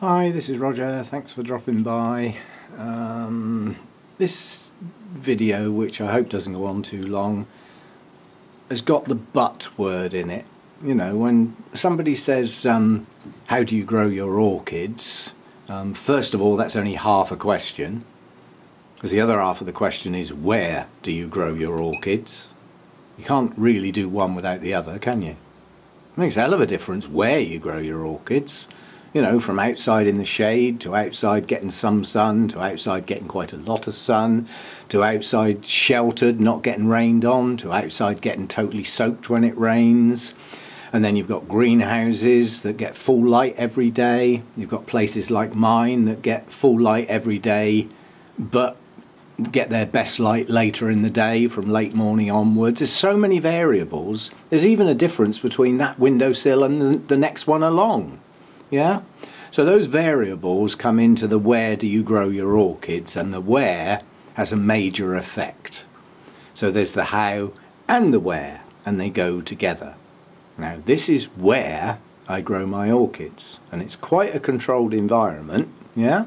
Hi, this is Roger. Thanks for dropping by. This video, which I hope doesn't go on too long, has got the but word in it. You know, when somebody says, how do you grow your orchids? First of all, that's only half a question, because the other half of the question is, where do you grow your orchids? You can't really do one without the other, can you? It makes a hell of a difference where you grow your orchids. You know, from outside in the shade, to outside getting some sun, to outside getting quite a lot of sun, to outside sheltered, not getting rained on, to outside getting totally soaked when it rains. And then you've got greenhouses that get full light every day. You've got places like mine that get full light every day, but get their best light later in the day, from late morning onwards. There's so many variables. There's even a difference between that windowsill and the next one along. Yeah? So those variables come into the where do you grow your orchids, and the where has a major effect. So there's the how and the where, and they go together. Now this is where I grow my orchids, and it's quite a controlled environment. Yeah?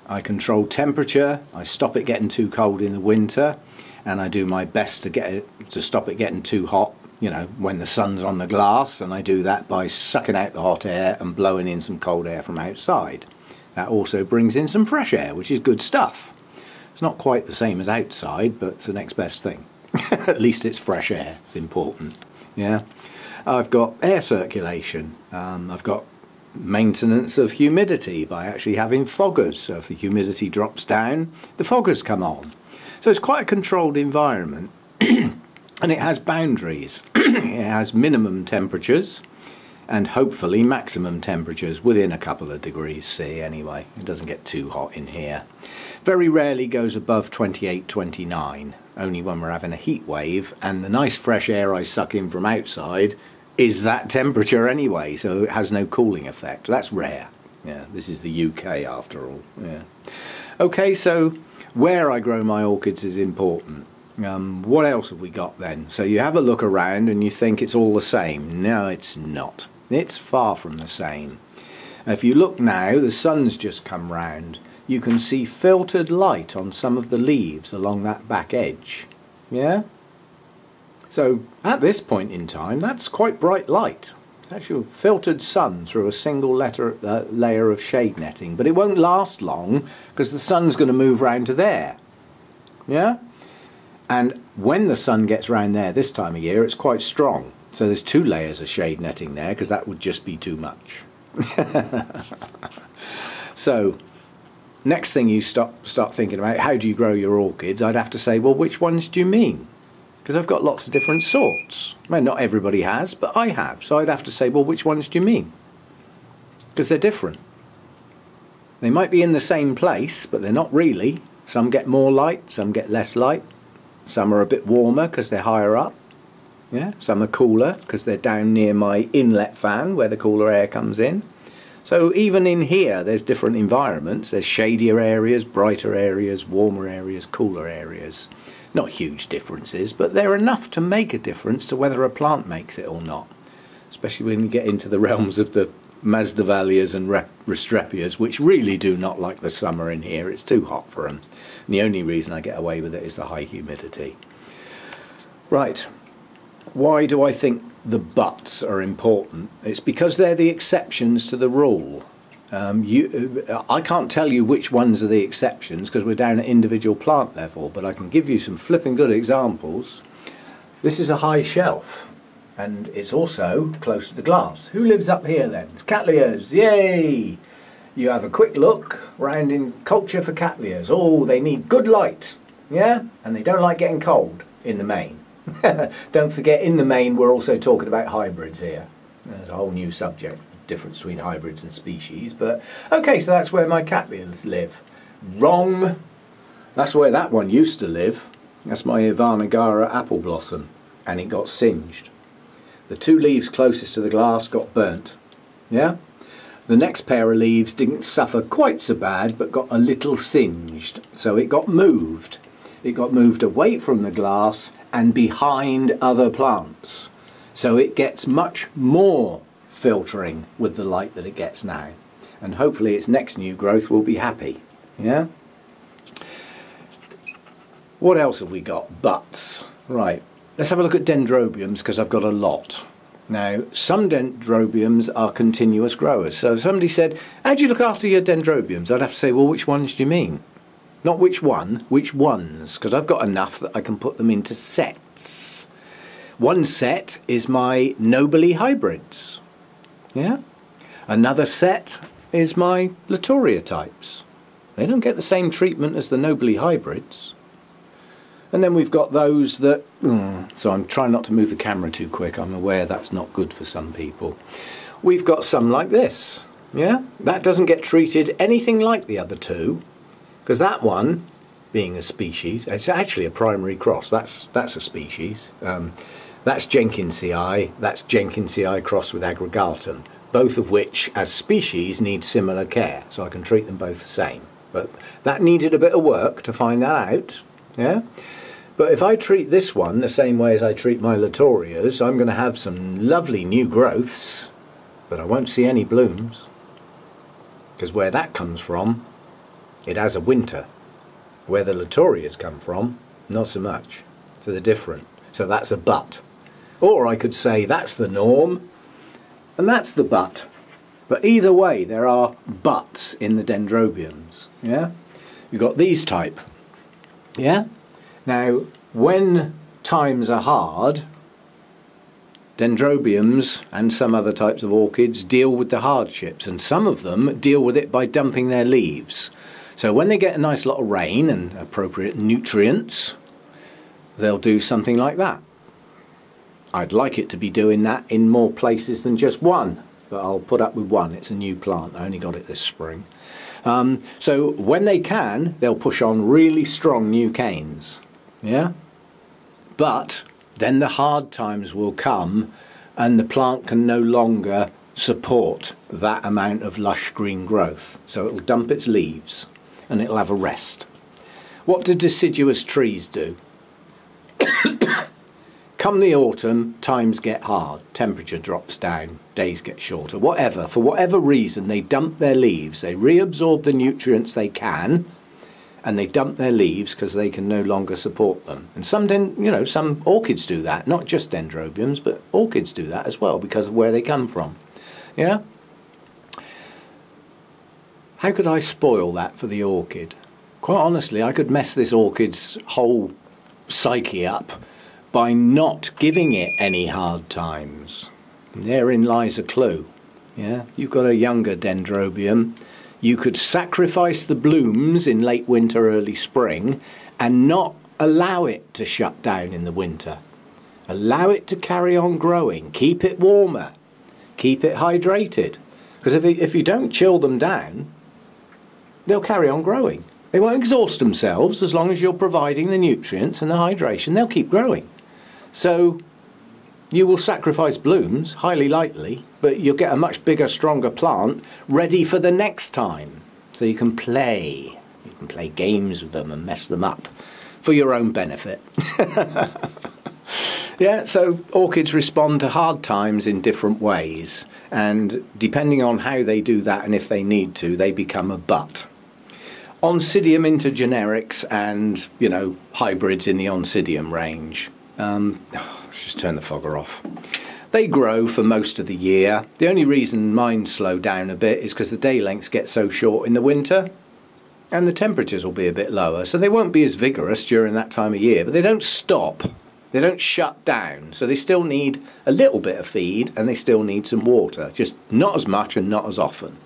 I control temperature, I stop it getting too cold in the winter, and I do my best to stop it getting too hot, you know, when the sun's on the glass, and I do that by sucking out the hot air and blowing in some cold air from outside. That also brings in some fresh air, which is good stuff. It's not quite the same as outside, but it's the next best thing. At least it's fresh air, it's important. Yeah, I've got air circulation, I've got maintenance of humidity by actually having foggers, so if the humidity drops down, the foggers come on. So it's quite a controlled environment. And it has boundaries. It has minimum temperatures and hopefully maximum temperatures within a couple of degrees C anyway. It doesn't get too hot in here. Very rarely goes above 28, 29, only when we're having a heat wave, and the nice fresh air I suck in from outside is that temperature anyway, so it has no cooling effect. That's rare. Yeah, this is the UK after all. Yeah. Okay, so where I grow my orchids is important. What else have we got then? So you have a look around and you think it's all the same. No, it's not. It's far from the same. If you look now, the sun's just come round. You can see filtered light on some of the leaves along that back edge. Yeah? So at this point in time, that's quite bright light. It's actually filtered sun through a single layer of shade netting. But it won't last long because the sun's going to move round to there. Yeah? And when the sun gets round there this time of year, it's quite strong. So there's 2 layers of shade netting there, because that would just be too much. So next thing you start thinking about, how do you grow your orchids? I'd have to say, well, which ones do you mean? Because I've got lots of different sorts. Well, not everybody has, but I have. So I'd have to say, well, which ones do you mean? Because they're different. They might be in the same place, but they're not really. Some get more light, some get less light. Some are a bit warmer because they're higher up. Yeah, some are cooler because they're down near my inlet fan where the cooler air comes in. So even in here there's different environments. There's shadier areas, brighter areas, warmer areas, cooler areas. Not huge differences, but they're enough to make a difference to whether a plant makes it or not. Especially when you get into the realms of the Maxillaria and Restrepias, which really do not like the summer in here. It's too hot for them. And the only reason I get away with it is the high humidity. Right, why do I think the buts are important? It's because they're the exceptions to the rule. I can't tell you which ones are the exceptions because we're down at individual plant level, but I can give you some flipping good examples. This is a high shelf, and it's also close to the glass. Who lives up here then? It's Cattleyas, yay! You have a quick look round in culture for Cattleyas. Oh, they need good light, yeah? And they don't like getting cold in the main. Don't forget, in the main we're also talking about hybrids here. There's a whole new subject, difference between hybrids and species. But okay, so that's where my Cattleyas live. Wrong. That's where that one used to live. That's my Ivanagara apple blossom, and it got singed. The 2 leaves closest to the glass got burnt. Yeah? The next pair of leaves didn't suffer quite so bad, but got a little singed. So it got moved. It got moved away from the glass and behind other plants. So it gets much more filtering with the light that it gets now. and hopefully its next new growth will be happy. Yeah? What else have we got? Butts. Right, let's have a look at dendrobiums, because I've got a lot. Now, some dendrobiums are continuous growers. So if somebody said, how do you look after your dendrobiums? I'd have to say, well, which ones do you mean? Not which one, which ones, because I've got enough that I can put them into sets. One set is my nobly hybrids. Yeah? Another set is my Latoria types. They don't get the same treatment as the nobly hybrids. And then we've got those that, so I'm trying not to move the camera too quick, I'm aware that's not good for some people. We've got some like this, yeah? That doesn't get treated anything like the other two, because that one, being a species, it's actually a primary cross, that's a species. That's Jenkinsii, that's Jenkinsii crossed with aggregatum, both of which, as species, need similar care, so I can treat them both the same. But that needed a bit of work to find that out, yeah? But if I treat this one the same way as I treat my Latorias, I'm going to have some lovely new growths, but I won't see any blooms. Because where that comes from, it has a winter. Where the Latorias come from, not so much. So they're different. So that's a but. Or I could say that's the norm, and that's the but. But either way, there are buts in the dendrobiums. Yeah? You've got these type. Yeah? Now, when times are hard, dendrobiums and some other types of orchids deal with the hardships, and some of them deal with it by dumping their leaves. So when they get a nice lot of rain and appropriate nutrients, they'll do something like that. I'd like it to be doing that in more places than just one, but I'll put up with one. It's a new plant. I only got it this spring. So when they can, they'll push on really strong new canes. Yeah? But then the hard times will come and the plant can no longer support that amount of lush green growth. So it'll dump its leaves and it'll have a rest. What do deciduous trees do? Come the autumn, times get hard, temperature drops down, days get shorter, whatever. For whatever reason, they dump their leaves, they reabsorb the nutrients they can, and they dump their leaves because they can no longer support them. And some orchids do that, not just dendrobiums, but orchids do that as well because of where they come from. Yeah? How could I spoil that for the orchid? Quite honestly, I could mess this orchid's whole psyche up by not giving it any hard times. And therein lies a clue. Yeah? You've got a younger dendrobium. You could sacrifice the blooms in late winter, early spring, and not allow it to shut down in the winter. Allow it to carry on growing. Keep it warmer. Keep it hydrated. Because if you don't chill them down, they'll carry on growing. They won't exhaust themselves as long as you're providing the nutrients and the hydration. They'll keep growing. So you will sacrifice blooms, highly likely, but you'll get a much bigger, stronger plant ready for the next time. So you can play. You can play games with them and mess them up for your own benefit. Yeah, so orchids respond to hard times in different ways. And depending on how they do that and if they need to, they become a butt. Oncidium intergenerics and, hybrids in the Oncidium range. Let's just turn the fogger off. They grow for most of the year. The only reason mine slow down a bit is because the day lengths get so short in the winter and the temperatures will be a bit lower, so they won't be as vigorous during that time of year, but they don't stop. They don't shut down, so they still need a little bit of feed and they still need some water, just not as much and not as often.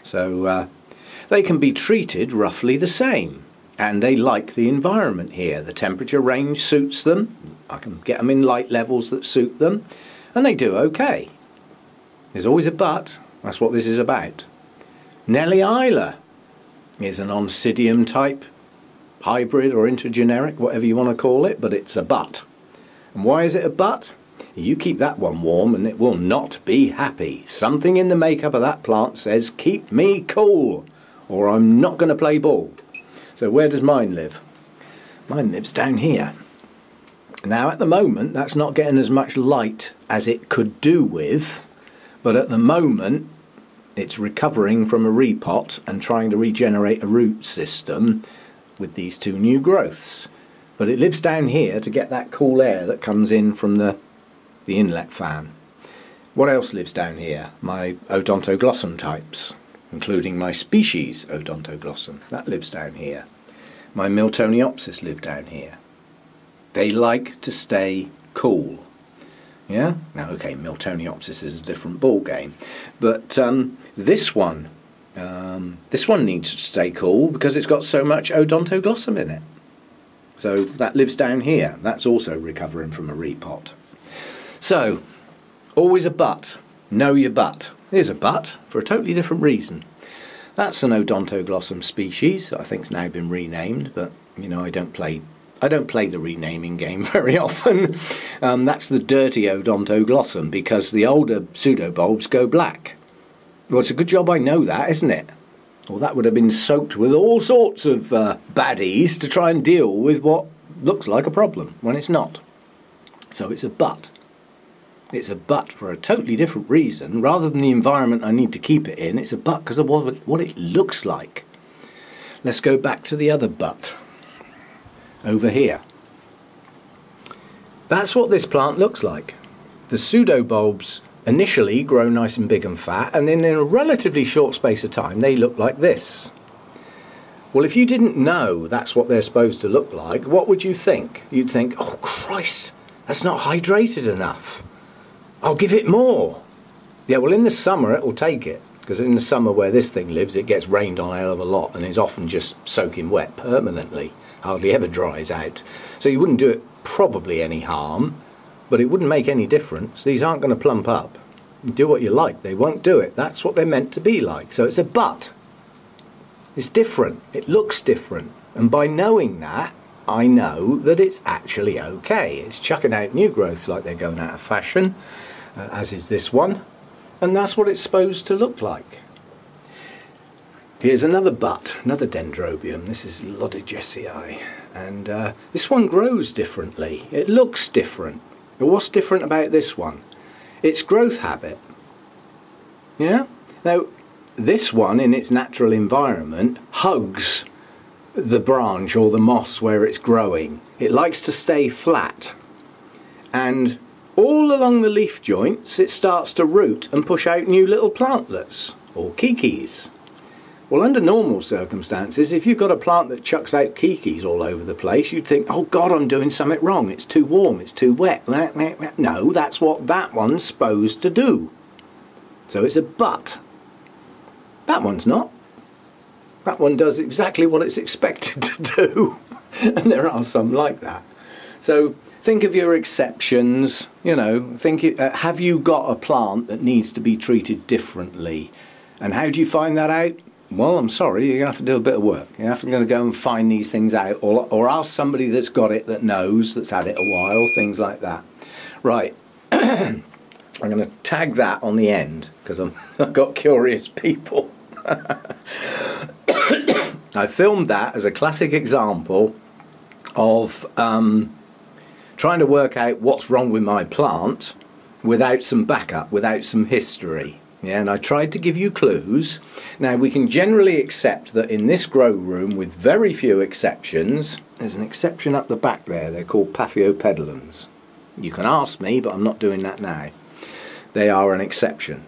So they can be treated roughly the same. And they like the environment here. The temperature range suits them. I can get them in light levels that suit them. And they do okay. There's always a but. That's what this is about. Nellie Isla is an Oncidium type hybrid or intergeneric, whatever you want to call it, but it's a but. And why is it a but? You keep that one warm and it will not be happy. Something in the makeup of that plant says, keep me cool, or I'm not going to play ball. So where does mine live? Mine lives down here. Now at the moment that's not getting as much light as it could do with, but at the moment It's recovering from a repot and trying to regenerate a root system with these two new growths. But it lives down here to get that cool air that comes in from the inlet fan. What else lives down here? My Odontoglossum types, including my species Odontoglossum. That lives down here. My Miltoniopsis live down here. They like to stay cool. Yeah? Now, okay, Miltoniopsis is a different ball game. But this one needs to stay cool because it's got so much Odontoglossum in it. So that lives down here. That's also recovering from a repot. So, always a but. Know your but. Here's a but for a totally different reason. That's an Odontoglossum species. I think it's now been renamed, but you know, I don't play the renaming game very often. That's the dirty Odontoglossum because the older pseudobulbs go black. Well, it's a good job I know that, isn't it? Well, that would have been soaked with all sorts of baddies to try and deal with what looks like a problem when it's not. So it's a but. It's a but for a totally different reason. Rather than the environment I need to keep it in, it's a but because of what it looks like. Let's go back to the other but. Over here. That's what this plant looks like. The pseudobulbs initially grow nice and big and fat, and then in a relatively short space of time they look like this. Well, if you didn't know that's what they're supposed to look like, what would you think? You'd think, oh Christ, that's not hydrated enough. I'll give it more. Yeah, well, in the summer it will take it, because in the summer where this thing lives it gets rained on a hell of a lot and is often just soaking wet permanently. Hardly ever dries out. So you wouldn't do it probably any harm, but it wouldn't make any difference. These aren't going to plump up. You do what you like, they won't do it. That's what they're meant to be like. So it's a but. It's different. It looks different. And by knowing that, I know that it's actually okay. It's chucking out new growths like they're going out of fashion, as is this one. And that's what it's supposed to look like. Here's another but, another dendrobium. This is Lodigesiae, and this one grows differently. It looks different. But what's different about this one? Its growth habit. Yeah? Now, this one in its natural environment hugs the branch or the moss where it's growing. It likes to stay flat. And all along the leaf joints it starts to root and push out new little plantlets, or kikis. Well, under normal circumstances, if you've got a plant that chucks out kikis all over the place, you'd think, oh God, I'm doing something wrong. It's too warm, it's too wet. No, that's what that one's supposed to do. So it's a but. That one's not. That one does exactly what it's expected to do. And there are some like that. So think of your exceptions, you know, have you got a plant that needs to be treated differently? And how do you find that out? Well, I'm sorry, you're going to have to do a bit of work. You're going to go and find these things out, or ask somebody that's got it, that knows, that's had it a while, things like that. Right, I'm going to tag that on the end, because I've got curious people. I filmed that as a classic example of trying to work out what's wrong with my plant without some backup, without some history. Yeah, and I tried to give you clues. Now, we can generally accept that in this grow room, with very few exceptions, there's an exception up the back there, they're called Paphiopedilums. You can ask me, but I'm not doing that now. They are an exception.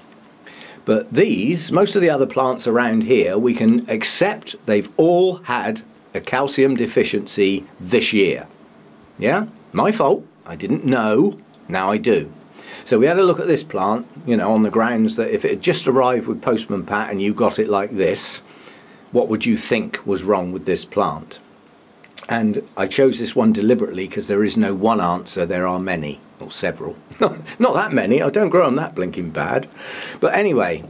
But these, most of the other plants around here, we can accept they've all had a calcium deficiency this year. Yeah? My fault. I didn't know. Now I do. So we had a look at this plant, you know, on the grounds that if it had just arrived with Postman Pat and you got it like this, what would you think was wrong with this plant? And I chose this one deliberately because there is no one answer, there are many, or several. Not that many, I don't grow them that blinking bad. But anyway,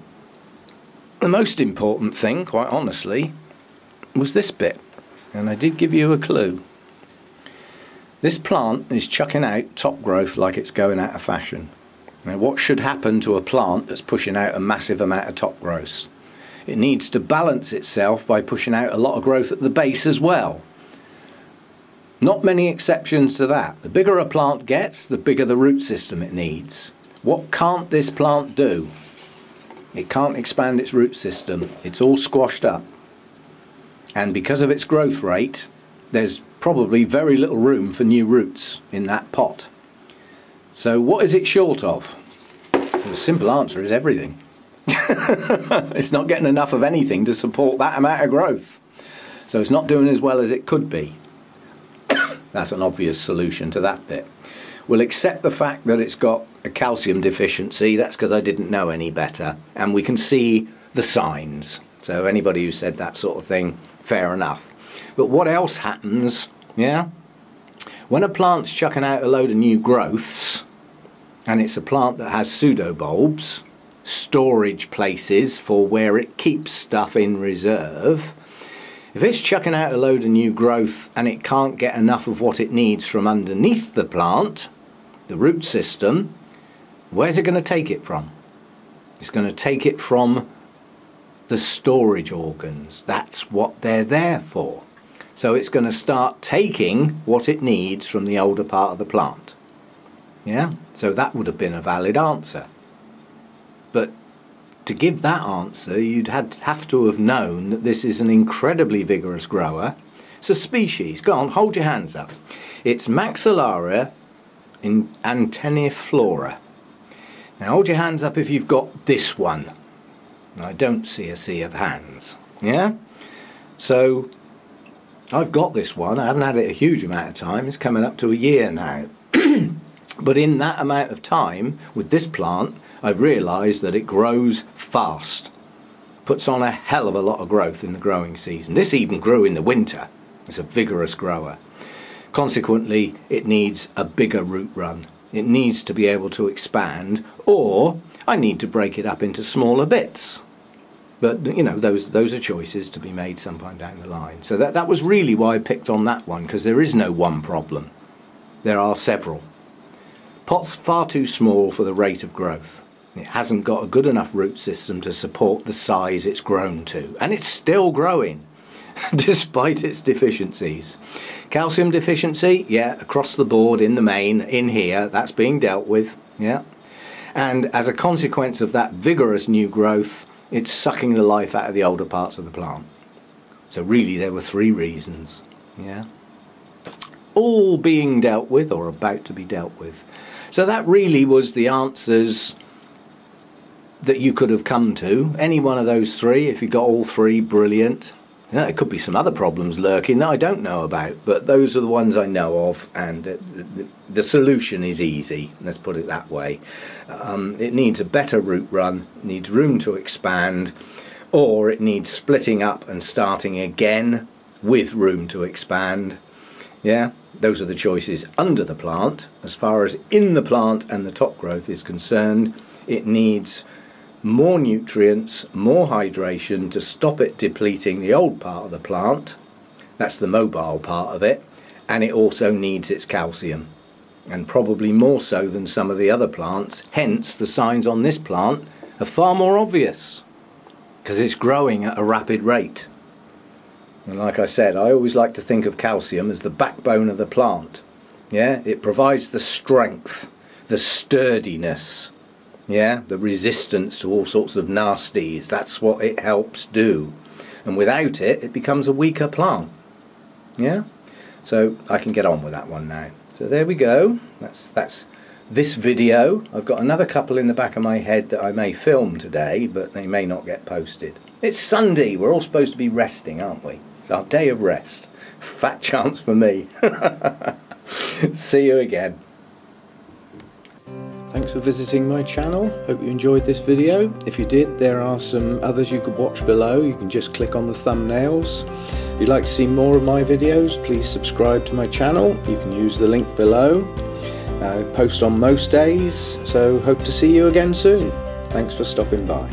the most important thing, quite honestly, was this bit. And I did give you a clue. This plant is chucking out top growth like it's going out of fashion. Now, what should happen to a plant that's pushing out a massive amount of top growth? It needs to balance itself by pushing out a lot of growth at the base as well. Not many exceptions to that. The bigger a plant gets, the bigger the root system it needs. What can't this plant do? It can't expand its root system. It's all squashed up. And because of its growth rate, there's probably very little room for new roots in that pot. So what is it short of? The simple answer is everything. It's not getting enough of anything to support that amount of growth. So it's not doing as well as it could be. That's an obvious solution to that bit. We'll accept the fact that it's got a calcium deficiency. That's because I didn't know any better. And we can see the signs. So anybody who said that sort of thing, fair enough. But what else happens, yeah? When a plant's chucking out a load of new growths, and it's a plant that has pseudobulbs, storage places for where it keeps stuff in reserve, if it's chucking out a load of new growth and it can't get enough of what it needs from underneath the plant, the root system, where's it going to take it from? It's going to take it from the storage organs. That's what they're there for. So it's going to start taking what it needs from the older part of the plant. Yeah? So that would have been a valid answer. But to give that answer, you'd have to have known that this is an incredibly vigorous grower. It's a species. Go on, hold your hands up. It's Maxillaria antenniflora. Now hold your hands up if you've got this one. I don't see a sea of hands. Yeah? So I've got this one. I haven't had it a huge amount of time. It's coming up to a year now. But in that amount of time, with this plant, I've realised that it grows fast. Puts on a hell of a lot of growth in the growing season. This even grew in the winter. It's a vigorous grower. Consequently, it needs a bigger root run. It needs to be able to expand, or I need to break it up into smaller bits. But, you know, those are choices to be made sometime down the line. So that was really why I picked on that one, because there is no one problem. There are several. Pot's far too small for the rate of growth. It hasn't got a good enough root system to support the size it's grown to. And it's still growing, despite its deficiencies. Calcium deficiency, yeah, across the board in the main, in here, that's being dealt with, yeah. And as a consequence of that vigorous new growth, it's sucking the life out of the older parts of the plant. So really there were 3 reasons, yeah. All being dealt with, or about to be dealt with. So that really was the answers that you could have come to. Any one of those 3, if you got all 3, brilliant. Yeah, it could be some other problems lurking that I don't know about, but those are the ones I know of, and the solution is easy, let's put it that way. It needs a better root run, needs room to expand, or it needs splitting up and starting again with room to expand. Yeah, those are the choices under the plant. As far as in the plant and the top growth is concerned, it needs more nutrients, more hydration to stop it depleting the old part of the plant. That's the mobile part of it. And it also needs its calcium, and probably more so than some of the other plants. Hence the signs on this plant are far more obvious, because it's growing at a rapid rate. And like I said, I always like to think of calcium as the backbone of the plant. Yeah, it provides the strength, the sturdiness, yeah, the resistance to all sorts of nasties. That's what it helps do. And without it, it becomes a weaker plant. Yeah, so I can get on with that one now. So there we go. That's this video. I've got another couple in the back of my head that I may film today, but they may not get posted. It's Sunday. We're all supposed to be resting, aren't we? It's our day of rest. Fat chance for me. See you again. Thanks for visiting my channel. Hope you enjoyed this video. If you did, there are some others you could watch below. You can just click on the thumbnails. If you'd like to see more of my videos, please subscribe to my channel. You can use the link below. I post on most days, so hope to see you again soon. Thanks for stopping by.